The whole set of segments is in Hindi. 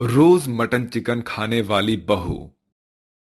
रोज मटन चिकन खाने वाली बहू।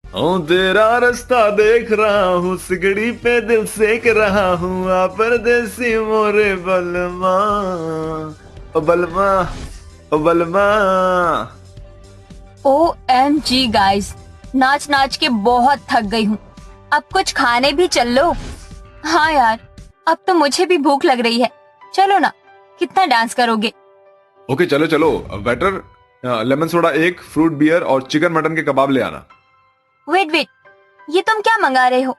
ओ तेरा रास्ता देख रहा हूँ, सिगड़ी पे दिल सेक रहा हूँ, आ परदेसी मोरे बलमा, ओ बलमा, ओ बलमा। OMG गाइस, नाच नाच के बहुत थक गई हूँ। अब कुछ खाने भी चल लो। हाँ यार, अब तो मुझे भी भूख लग रही है। चलो ना, कितना डांस करोगे? ओके चलो चलो। वेटर, लेमन सोडा एक, फ्रूट बियर और चिकन मटन के कबाब ले आना। वेट वेट, ये तुम क्या मंगा रहे हो?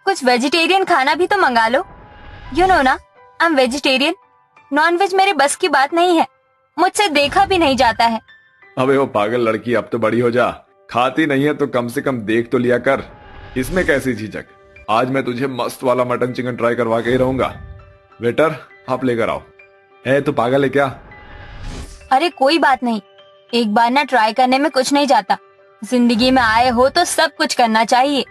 कुछ वेजिटेरियन खाना भी तो मंगा लो। यू नो ना, I am vegetarian. Non veg मेरे बस की बात नहीं है। मुझसे देखा भी नहीं जाता है। अबे वो पागल लड़की, अब तो बड़ी हो जा। खाती नहीं है तो कम से कम देख तो लिया कर। इसमें कैसी झिझक। आज मैं तुझे मस्त वाला मटन चिकन ट्राई करवा के ही रहूंगा। वेटर, आप लेकर आओ। है तो पागल है क्या? अरे कोई बात नहीं, एक बार ना ट्राई करने में कुछ नहीं जाता। जिंदगी में आए हो तो सब कुछ करना चाहिए।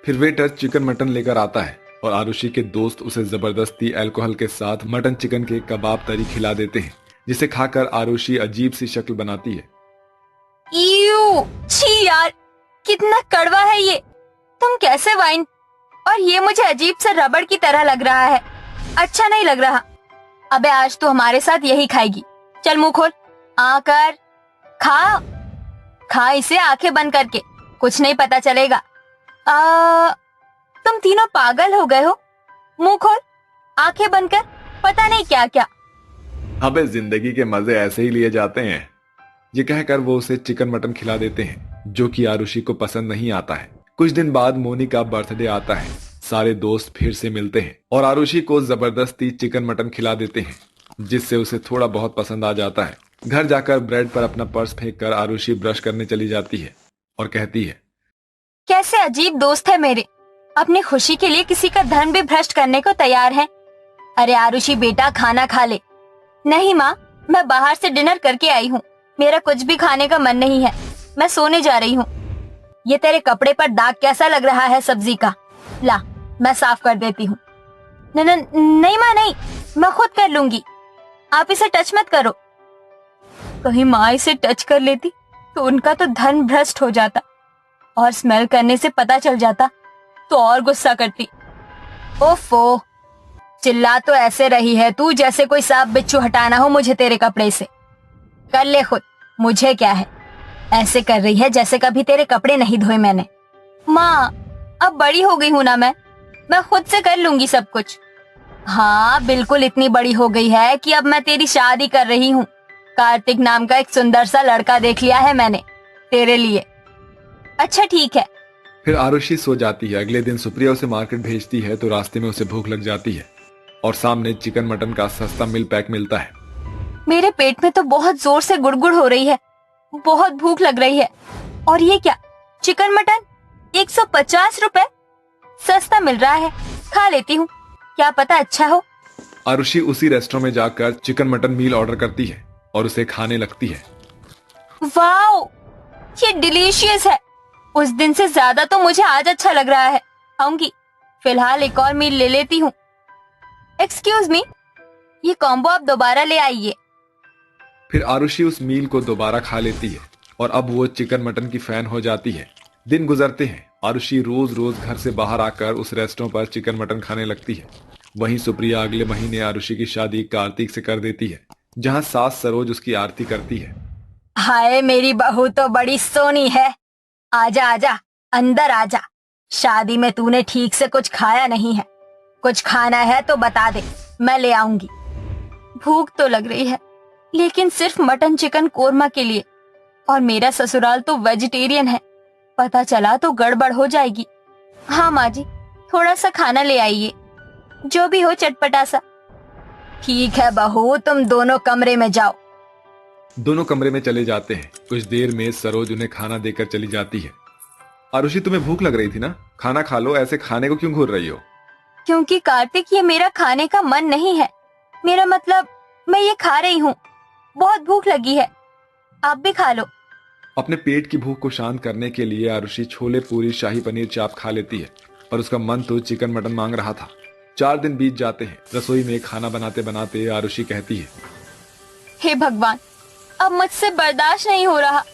फिर वेटर चिकन मटन लेकर आता है और आरुषि के दोस्त उसे जबरदस्ती अल्कोहल के साथ मटन चिकन के कबाब तरी खिला देते हैं, जिसे खाकर आरुषि अजीब सी शक्ल बनाती है। ईयू, छी यार, कितना कड़वा है ये। तुम कैसे वाइन? और ये मुझे अजीब सा रबड़ की तरह लग रहा है। अच्छा नहीं लग रहा। अबे आज तो हमारे साथ यही खाएगी। चल मुंह खोल, आकर खा। खा इसे आंखें बंद करके, कुछ नहीं पता चलेगा। तुम तीनों पागल हो गए हो। मुंह खोल, आंखें बंद कर, पता नहीं क्या क्या। अबे जिंदगी के मजे ऐसे ही लिए जाते हैं। ये कहकर वो उसे चिकन मटन खिला देते हैं, जो कि आरुषि को पसंद नहीं आता है। कुछ दिन बाद मोनी का बर्थडे आता है। सारे दोस्त फिर से मिलते हैं और आरुषि को जबरदस्ती चिकन मटन खिला देते हैं, जिससे उसे थोड़ा बहुत पसंद आ जाता है। घर जाकर ब्रेड पर अपना पर्स फेंक कर आरुषि ब्रश करने चली जाती है और कहती है, कैसे अजीब दोस्त है मेरे। अपनी खुशी के लिए किसी का धन भी भ्रष्ट करने को तैयार है। अरे आरुषि बेटा, खाना खा ले। नहीं माँ, मैं बाहर से डिनर करके आई हूँ। मेरा कुछ भी खाने का मन नहीं है। मैं सोने जा रही हूँ। ये तेरे कपड़े पर दाग कैसा लग रहा है सब्जी का? ला, मैं साफ कर देती हूँ। नहीं माँ नहीं, मैं खुद कर लूंगी। आप इसे टच मत करो। कहीं माँ इसे टच कर लेती तो उनका तो धन भ्रष्ट हो जाता, और स्मेल करने से पता चल जाता तो और गुस्सा करती। ओफो, चिल्ला तो ऐसे रही है तू जैसे कोई सांप बिच्छू हटाना हो मुझे तेरे कपड़े से। कर ले खुद, मुझे क्या है। ऐसे कर रही है जैसे कभी तेरे कपड़े नहीं धोए मैंने। माँ, अब बड़ी हो गई हूँ ना मैं खुद से कर लूंगी सब कुछ। हाँ बिल्कुल, इतनी बड़ी हो गई है कि अब मैं तेरी शादी कर रही हूँ। कार्तिक नाम का एक सुंदर सा लड़का देख लिया है मैंने तेरे लिए। अच्छा ठीक है। फिर आरुषि सो जाती है। अगले दिन सुप्रिया उसे मार्केट भेजती है तो रास्ते में उसे भूख लग जाती है और सामने चिकन मटन का सस्ता मिल पैक मिलता है। मेरे पेट में तो बहुत जोर से गुड़गुड़ हो रही है। बहुत भूख लग रही है। और ये क्या, चिकन मटन 150 रुपए सस्ता मिल रहा है। खा लेती हूँ, क्या पता अच्छा हो। आरुषि उसी रेस्टोरेंट में जाकर चिकन मटन मील ऑर्डर करती है और उसे खाने लगती है। वाओ, ये डिलीशियस है। उस दिन से ज्यादा तो मुझे आज अच्छा लग रहा है। खाऊंगी। फिलहाल एक और मील ले लेती हूँ। एक्सक्यूज मी, ये कॉम्बो आप दोबारा ले आइए। फिर आरुषि उस मील को दोबारा खा लेती है और अब वो चिकन मटन की फैन हो जाती है। दिन गुजरते हैं। आरुषि रोज रोज घर से बाहर आकर उस रेस्टोरेंट पर चिकन मटन खाने लगती है। वहीं सुप्रिया अगले महीने आरुषि की शादी कार्तिक से कर देती है, जहां सास सरोज उसकी आरती करती है। हाय मेरी बहू तो बड़ी सोनी है। आजा आजा, अंदर आजा। शादी में तूने ठीक से कुछ खाया नहीं है। कुछ खाना है तो बता दे, मैं ले आऊंगी। भूख तो लग रही है, लेकिन सिर्फ मटन चिकन कोरमा के लिए। और मेरा ससुराल तो वेजिटेरियन है। पता चला तो गड़बड़ हो जाएगी। हाँ माँ जी, थोड़ा सा खाना ले आइए, जो भी हो चटपटा सा। ठीक है बहू, तुम दोनों कमरे में जाओ। दोनों कमरे में चले जाते हैं। कुछ देर में सरोज उन्हें खाना देकर चली जाती है। आरुषि, तुम्हें भूख लग रही थी ना, खाना खा लो। ऐसे खाने को क्यों घूर रही हो? क्योंकि कार्तिक, ये मेरा खाने का मन नहीं है। मेरा मतलब, मैं ये खा रही हूँ। बहुत भूख लगी है, आप भी खा लो। अपने पेट की भूख को शांत करने के लिए आरुषि छोले पूरी शाही पनीर चाप खा लेती है, पर उसका मन तो चिकन मटन मांग रहा था। 4 दिन बीत जाते हैं। रसोई में खाना बनाते बनाते आरुषि कहती है, हे भगवान, अब मुझसे बर्दाश्त नहीं हो रहा।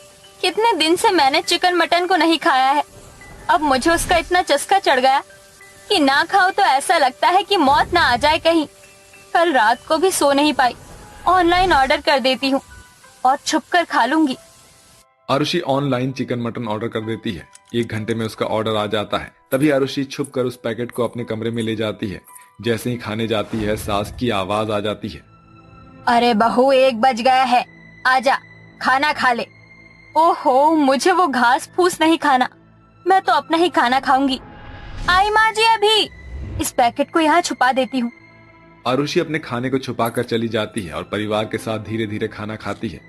कितने दिन से मैंने चिकन मटन को नहीं खाया है। अब मुझे उसका इतना चस्का चढ़ गया कि ना खाओ तो ऐसा लगता है कि मौत ना आ जाए कहीं। कल रात को भी सो नहीं पाई। ऑनलाइन ऑर्डर कर देती हूँ और छुप कर खा लूंगी। Aarushi online chicken mutton order कर देती है। 1 घंटे में उसका ऑर्डर आ जाता है। तभी आरुषि छुप कर उस पैकेट को अपने कमरे में ले जाती है। जैसे ही खाने जाती है, सास की आवाज आ जाती है। अरे बहू, 1 बज गया है, आजा खाना खा ले। ओहो, मुझे वो घास फूस नहीं खाना, मैं तो अपना ही खाना खाऊंगी। आई माँ जी, अभी इस पैकेट को यहाँ छुपा देती हूँ। आरुषि अपने खाने को छुपा कर चली जाती है और परिवार के साथ धीरे धीरे खाना खाती है।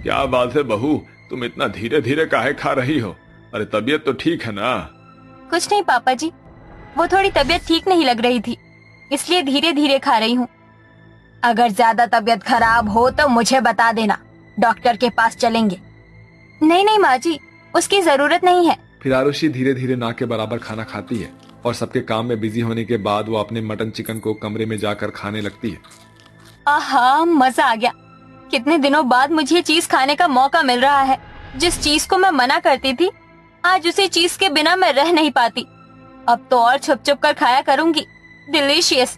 क्या बात है बहू, तुम इतना धीरे धीरे काहे खा रही हो? अरे तबीयत तो ठीक है ना? कुछ नहीं पापा जी, वो थोड़ी तबीयत ठीक नहीं लग रही थी, इसलिए धीरे धीरे खा रही हूँ। अगर ज्यादा तबीयत खराब हो तो मुझे बता देना, डॉक्टर के पास चलेंगे। नहीं नहीं माँ जी, उसकी जरूरत नहीं है। फिर आरुषि धीरे धीरे ना के बराबर खाना खाती है और सबके काम में बिजी होने के बाद वो अपने मटन चिकन को कमरे में जाकर खाने लगती है। आहा, मजा आ गया। कितने दिनों बाद मुझे ये चीज खाने का मौका मिल रहा है। जिस चीज को मैं मना करती थी, आज उसी चीज के बिना मैं रह नहीं पाती। अब तो और छुप छुप कर खाया करूंगी। डिलीशियस।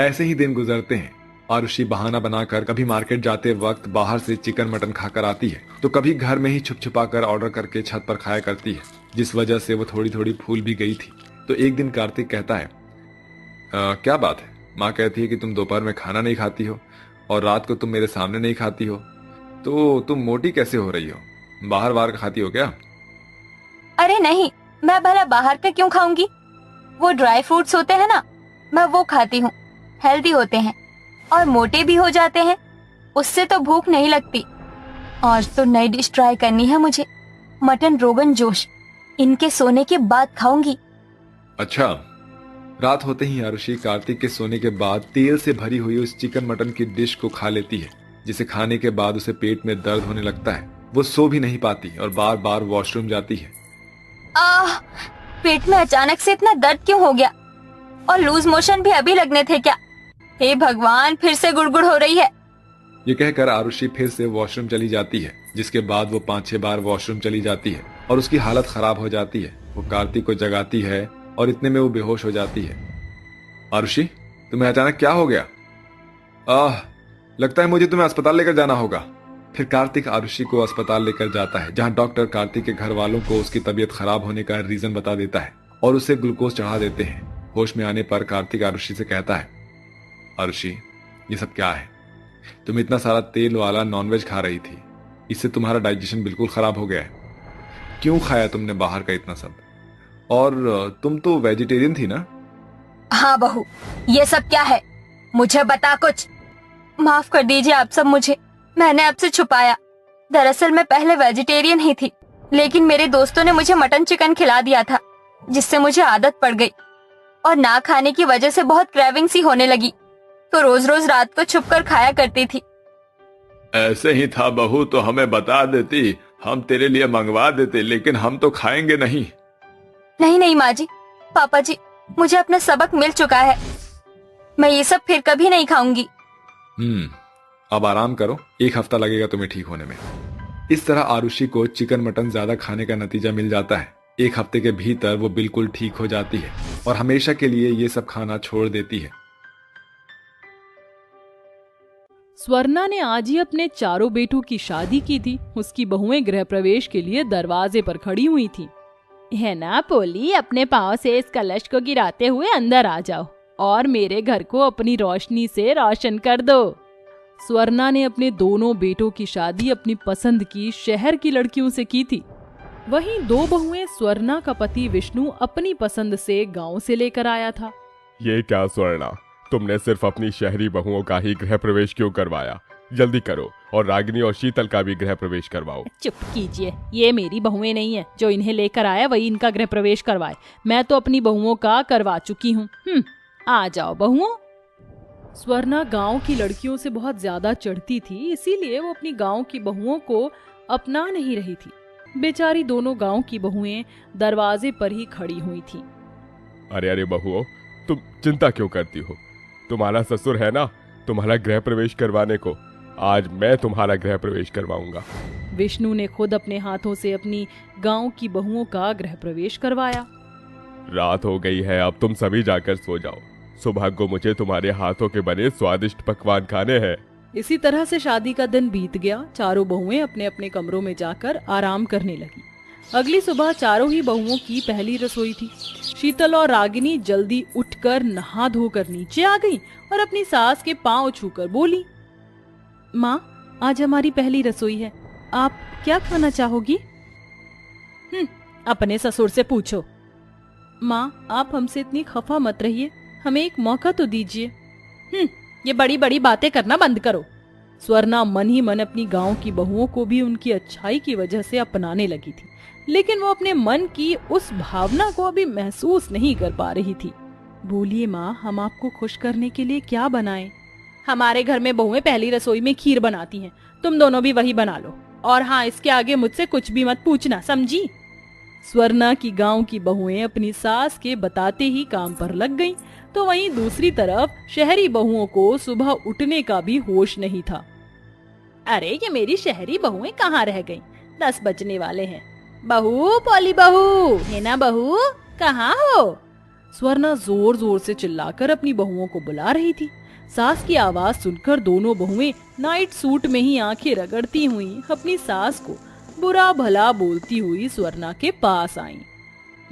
ऐसे ही दिन गुजरते हैं। आरुषि बहाना बनाकर कभी मार्केट जाते वक्त बाहर से चिकन मटन खाकर आती है, तो कभी घर में ही छुप छुपा कर ऑर्डर करके छत पर खाया करती है, जिस वजह से वो थोड़ी थोड़ी फूल भी गई थी। तो एक दिन कार्तिक कहता है, क्या बात है? माँ कहती है कि तुम दोपहर में खाना नहीं खाती हो और रात को तुम मेरे सामने नहीं खाती हो, तो तुम मोटी कैसे हो रही हो? बाहर बाहर का खाती हो क्या? अरे नहीं, मैं भला बाहर का क्यों खाऊंगी? वो ड्राई फ्रूट्स होते हैं ना, मैं वो खाती हूँ। हेल्दी होते हैं और मोटे भी हो जाते हैं। उससे तो भूख नहीं लगती। आज तो नई डिश ट्राई करनी है मुझे, मटन रोगन जोश। इनके सोने के बाद खाऊंगी। अच्छा। रात होते ही आरुषि कार्तिक के सोने के बाद तेल से भरी हुई उस चिकन मटन की डिश को खा लेती है, जिसे खाने के बाद उसे पेट में दर्द होने लगता है। वो सो भी नहीं पाती और बार बार वॉशरूम जाती है। आह, पेट में अचानक से इतना दर्द क्यों हो गया? और लूज मोशन भी अभी लगने थे क्या? हे भगवान, फिर से गुड़गुड़ हो रही है। ये कहकर आरुषि फिर से वॉशरूम चली जाती है, जिसके बाद वो 5-6 बार वॉशरूम चली जाती है और उसकी हालत खराब हो जाती है। वो कार्तिक को जगाती है और इतने में वो बेहोश हो जाती है। आरुषि, तुम्हें अचानक क्या हो गया? लगता है मुझे तुम्हें अस्पताल लेकर जाना होगा। फिर कार्तिक आरुषि को अस्पताल लेकर जाता है, जहां डॉक्टर कार्तिक के घर वालों को उसकी तबीयत खराब होने का रीजन बता देता है और उसे ग्लूकोज चढ़ा देते हैं। होश में आने पर कार्तिक आरुषि से कहता है, आरुषि, ये सब क्या है? तुम इतना सारा तेल वाला नॉनवेज खा रही थी, इससे तुम्हारा डाइजेशन बिल्कुल खराब हो गया है। क्यों खाया तुमने बाहर का इतना सब? और तुम तो वेजिटेरियन थी ना? हाँ बहू, ये सब क्या है? मुझे बता कुछ। माफ कर दीजिए आप सब मुझे, मैंने आपसे छुपाया। दरअसल मैं पहले वेजिटेरियन ही थी, लेकिन मेरे दोस्तों ने मुझे मटन चिकन खिला दिया था, जिससे मुझे आदत पड़ गई और ना खाने की वजह से बहुत क्रेविंग सी होने लगी, तो रोज रोज रात को छुप कर खाया करती थी। ऐसे ही था बहू तो हमें बता देती, हम तेरे लिए मंगवा देते, लेकिन हम तो खाएंगे नहीं। नहीं नहीं माँ जी, पापा जी, मुझे अपना सबक मिल चुका है। मैं ये सब फिर कभी नहीं खाऊंगी। अब आराम करो, 1 हफ्ता लगेगा तुम्हें ठीक होने में। इस तरह आरुषि को चिकन मटन ज्यादा खाने का नतीजा मिल जाता है। 1 हफ्ते के भीतर वो बिल्कुल ठीक हो जाती है और हमेशा के लिए ये सब खाना छोड़ देती है। स्वर्णा ने आज ही अपने चारों बेटों की शादी की थी। उसकी बहुएं गृह प्रवेश के लिए दरवाजे पर खड़ी हुई थी। है ना पोली, अपने पाँव से इस कलश को गिराते हुए अंदर आ जाओ और मेरे घर को अपनी रोशनी से रोशन कर दो। स्वर्णा ने अपने दोनों बेटों की शादी अपनी पसंद की शहर की लड़कियों से की थी। वहीं 2 बहुएं स्वर्णा का पति विष्णु अपनी पसंद से गांव से लेकर आया था। ये क्या स्वर्णा, तुमने सिर्फ अपनी शहरी बहुओं का ही गृह प्रवेश क्यों करवाया? जल्दी करो और रागिनी और शीतल का भी गृह प्रवेश करवाओ। चुप कीजिए, ये मेरी बहुएं नहीं है। जो इन्हें लेकर आया वही इनका गृह प्रवेश करवाए। मैं तो अपनी बहुओं का करवा चुकी हूँ। आ जाओ बहुओं। स्वर्णा गांव की लड़कियों से बहुत ज्यादा चढ़ती थी, इसीलिए वो अपनी गांव की बहुओं को अपना नहीं रही थी। बेचारी दोनों गांव की बहुएं दरवाजे पर ही खड़ी हुई थी। अरे अरे बहुओं, तुम चिंता क्यों करती हो? तुम्हारा ससुर है ना तुम्हारा गृह प्रवेश करवाने को। आज मैं तुम्हारा गृह प्रवेश करवाऊंगा। विष्णु ने खुद अपने हाथों से अपनी गांव की बहुओं का गृह प्रवेश करवाया। रात हो गई है, अब तुम सभी जाकर सो जाओ। सुबह को मुझे तुम्हारे हाथों के बने स्वादिष्ट पकवान खाने हैं। इसी तरह से शादी का दिन बीत गया। चारों बहुएं अपने अपने कमरों में जाकर आराम करने लगी। अगली सुबह चारों ही बहुओं की पहली रसोई थी। शीतल और रागिनी जल्दी उठकर नहा धोकर नीचे आ गईं और अपनी सास के पांव छूकर बोली, माँ, आज हमारी पहली रसोई है, आप क्या खाना चाहोगी? अपने ससुर से पूछो। माँ, आप हमसे इतनी खफा मत रहिए, हमें एक मौका तो दीजिए। ये बड़ी बड़ी बातें करना बंद करो। स्वर्णा मन ही मन अपनी गांव की बहुओं को भी उनकी अच्छाई की वजह से अपनाने लगी थी, लेकिन वो अपने मन की उस भावना को अभी महसूस नहीं कर पा रही थी। बोलिए माँ, हम आपको खुश करने के लिए क्या बनाएं? हमारे घर में बहुएं पहली रसोई में खीर बनाती हैं, तुम दोनों भी वही बना लो। और हाँ, इसके आगे मुझसे कुछ भी मत पूछना, समझी? स्वर्णा की गांव की बहुएं अपनी सास के बताते ही काम पर लग गईं, तो वहीं दूसरी तरफ शहरी बहुओं को सुबह उठने का भी होश नहीं था। अरे ये मेरी शहरी बहुएं कहाँ रह गईं? 10 बजने वाले हैं। बहू, पोली बहू, है ना बहू, कहाँ हो? स्वर्णा जोर जोर से चिल्लाकर अपनी बहुओं को बुला रही थी। सास की आवाज सुनकर दोनों बहुएं नाइट सूट में ही आंखें रगड़ती हुई अपनी सास को बुरा भला बोलती हुई स्वर्णा के पास आईं।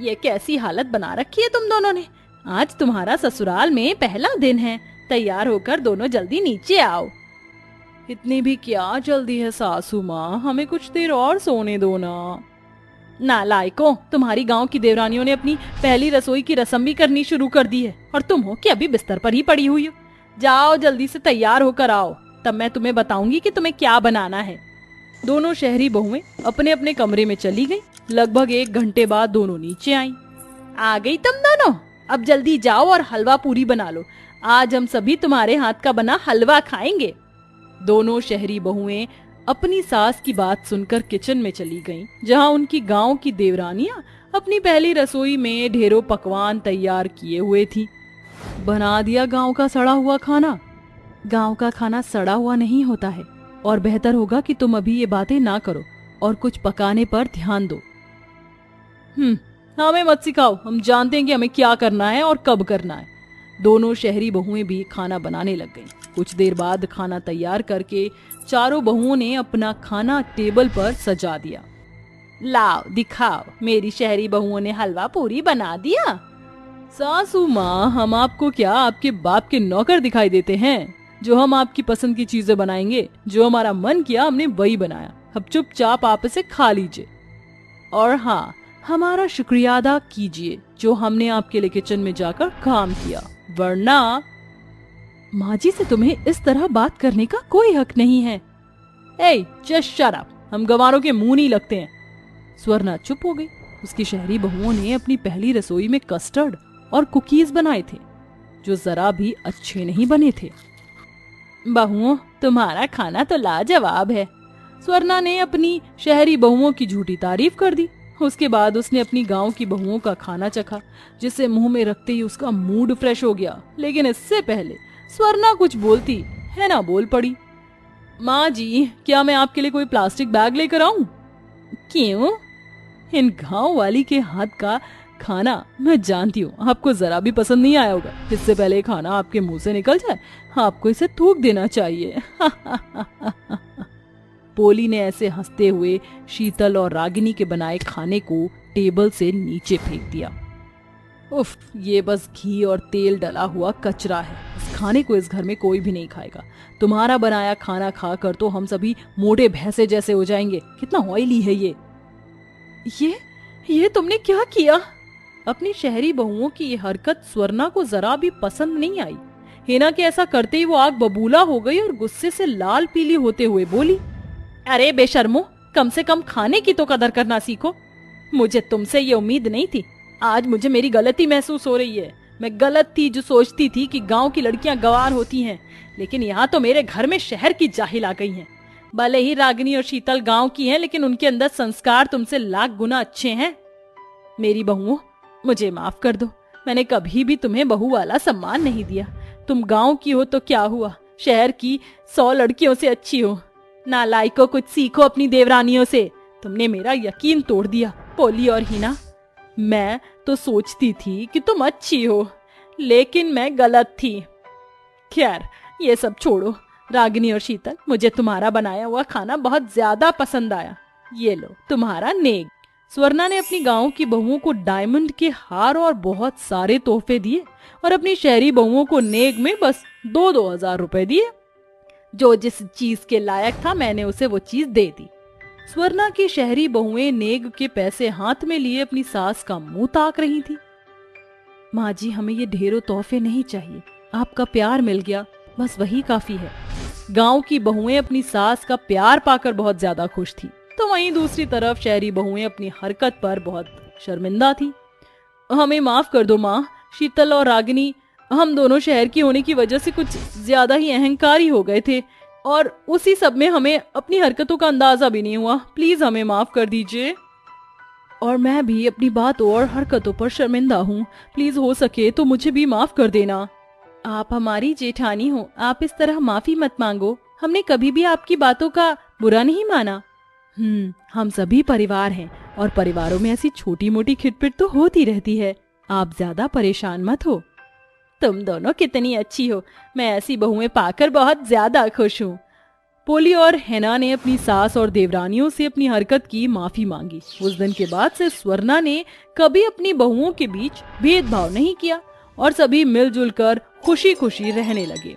ये कैसी हालत बना रखी है तुम दोनों ने? आज तुम्हारा ससुराल में पहला दिन है, तैयार होकर दोनों जल्दी नीचे आओ। इतनी भी क्या जल्दी है सासू माँ, हमें कुछ देर और सोने दो ना। नालायकों, तुम्हारी गांव की देवरानियों ने अपनी पहली रसोई की रस्म भी करनी शुरू कर दी है और तुम हो कि अभी बिस्तर पर ही पड़ी हुई हो। जाओ जल्दी से तैयार होकर आओ, तब मैं तुम्हें बताऊंगी कि तुम्हें क्या बनाना है। दोनों शहरी बहुएं अपने अपने कमरे में चली गईं। लगभग 1 घंटे बाद दोनों नीचे आईं। आ गई तुम दोनों? अब जल्दी जाओ और हलवा पूरी बना लो, आज हम सभी तुम्हारे हाथ का बना हलवा खाएंगे। दोनों शहरी बहुएं अपनी सास की बात सुनकर किचन में चली गईं, जहां उनकी गांव की देवरानियां अपनी पहली रसोई में ढेरों पकवान तैयार किए हुए थी। बना दिया गांव का सड़ा हुआ खाना। गांव का खाना सड़ा हुआ नहीं होता है, और बेहतर होगा कि तुम अभी ये बातें ना करो और कुछ पकाने पर ध्यान दो। हमें मत सिखाओ, हम जानते हैं कि हमें क्या करना है और कब करना है। दोनों शहरी बहुएं भी खाना बनाने लग गईं। कुछ देर बाद खाना तैयार करके चारों बहुओं ने अपना खाना टेबल पर सजा दिया। लाओ दिखाओ, मेरी शहरी बहुओं ने हलवा पूरी बना दिया। सासू माँ, हम आपको क्या आपके बाप के नौकर दिखाई देते हैं जो हम आपकी पसंद की चीजें बनाएंगे? जो हमारा मन किया हमने वही बनाया, अब चुपचाप आप इसे खा लीजिए। और हाँ, हमारा शुक्रिया अदा कीजिए जो हमने आपके लिए किचन में जाकर काम किया, वरना माँ जी से तुम्हें इस तरह बात करने का कोई हक नहीं है। ए, जस्ट शट अप, हम गंवारों के मुंह नहीं लगते हैं। स्वर्णा चुप हो गई। उसकी शहरी बहुओं ने अपनी पहली रसोई में कस्टर्ड और कुकीज बनाए थे, जो जरा भी अच्छे नहीं बने थे। बहुओं, तुम्हारा खाना तो लाजवाब है। स्वर्णा ने अपनी शहरी बहुओं की झूठी तारीफ कर दी। उसके बाद उसने अपनी गांव की बहुओं का खाना चखा, जिसे मुंह में रखते ही उसका मूड फ्रेश हो गया। लेकिन इससे पहले स्वर्णा कुछ बोलती है ना बोल पड़ी। माँ जी, क्या मैं आपके लिए कोई प्लास्टिक बैग लेकर आऊं? क्यों? इन गांव वाली के हाथ का खाना मैं जानती हूँ आपको जरा भी पसंद नहीं आया होगा। इससे पहले खाना आपके मुंह से निकल जाए, आपको इसे थूक देना चाहिए। पोली ने ऐसे हंसते हुए शीतल और रागिनी के बनाए खाने को टेबल से नीचे फेंक दिया। उफ, ये बस घी और तेल डला हुआ कचरा है। इस खाने को इस घर में कोई भी नहीं खाएगा। तुम्हारा बनाया खाना खाकर तो हम सभी मोटे भैंसे जैसे हो जाएंगे। कितना ऑयली है ये तुमने क्या किया? अपनी शहरी बहुओं की ये हरकत स्वर्णा को जरा भी पसंद नहीं आई। हेना के ऐसा करते ही वो आग बबूला हो गई और गुस्से से लाल पीली होते हुए बोली, अरे बेशर्मो, कम से कम खाने की तो कदर करना सीखो। मुझे तुमसे ये उम्मीद नहीं थी। आज मुझे मेरी गलती महसूस हो रही है। मैं गलत थी जो सोचती थी कि गांव की लड़कियां गंवार होती हैं, लेकिन यहाँ तो मेरे घर में शहर की जाहिल आ गई हैं। भले ही रागिनी और शीतल गांव की हैं, लेकिन उनके अंदर संस्कार तुमसे लाख गुना अच्छे हैं। मेरी बहुओं, मुझे माफ कर दो। मैंने कभी भी तुम्हें बहू वाला सम्मान नहीं दिया। तुम गांव की हो तो क्या हुआ, शहर की 100 लड़कियों से अच्छी हो। नालायकों, कुछ सीखो अपनी देवरानियों से। तुमने मेरा यकीन तोड़ दिया पोली और हिना। मैं तो सोचती थी कि तुम अच्छी हो, लेकिन मैं गलत थी। खैर, ये सब छोड़ो रागिनी और शीतल, मुझे तुम्हारा बनाया हुआ खाना बहुत ज्यादा पसंद आया। ये लो तुम्हारा नेग। स्वर्णा ने अपनी गांव की बहुओं को डायमंड के हार और बहुत सारे तोहफे दिए और अपनी शहरी बहुओं को नेग में बस 2-2 हजार रुपए दिए। जो जिस चीज के लायक था मैंने उसे वो चीज दे दी। स्वर्णा की शहरी बहुएं नेग के पैसे हाथ में लिए अपनी सास का मुंह ताक रही थी। माँ जी, हमें ये ढेरों तोहफे नहीं चाहिए, आपका प्यार मिल गया बस वही काफी है। गांव की बहुएं अपनी सास का प्यार पाकर बहुत ज्यादा खुश थी, तो वहीं दूसरी तरफ शहरी बहुएं अपनी हरकत पर बहुत शर्मिंदा थी। हमें माफ कर दो माँ, शीतल और रागिनी, हम दोनों शहर की होने की वजह से कुछ ज्यादा ही अहंकारी हो गए थे और उसी सब में हमें अपनी हरकतों का अंदाजा भी नहीं हुआ। प्लीज हमें माफ कर दीजिए। और मैं भी अपनी बातों और हरकतों पर शर्मिंदा हूँ, प्लीज हो सके तो मुझे भी माफ कर देना। आप हमारी जेठानी हो, आप इस तरह माफी मत मांगो। हमने कभी भी आपकी बातों का बुरा नहीं माना। हम सभी परिवार हैं और परिवारों में ऐसी छोटी मोटी खिटपिट तो होती रहती है, आप ज्यादा परेशान मत हो। तुम दोनों कितनी अच्छी हो, मैं ऐसी बहुएं पाकर बहुत ज्यादा खुश हूँ। पोली और हेना ने अपनी सास और देवरानियों से अपनी हरकत की माफी मांगी। उस दिन के बाद से स्वर्णा ने कभी अपनी बहुओं के बीच भेदभाव नहीं किया और सभी मिलजुल कर खुशी खुशी रहने लगे।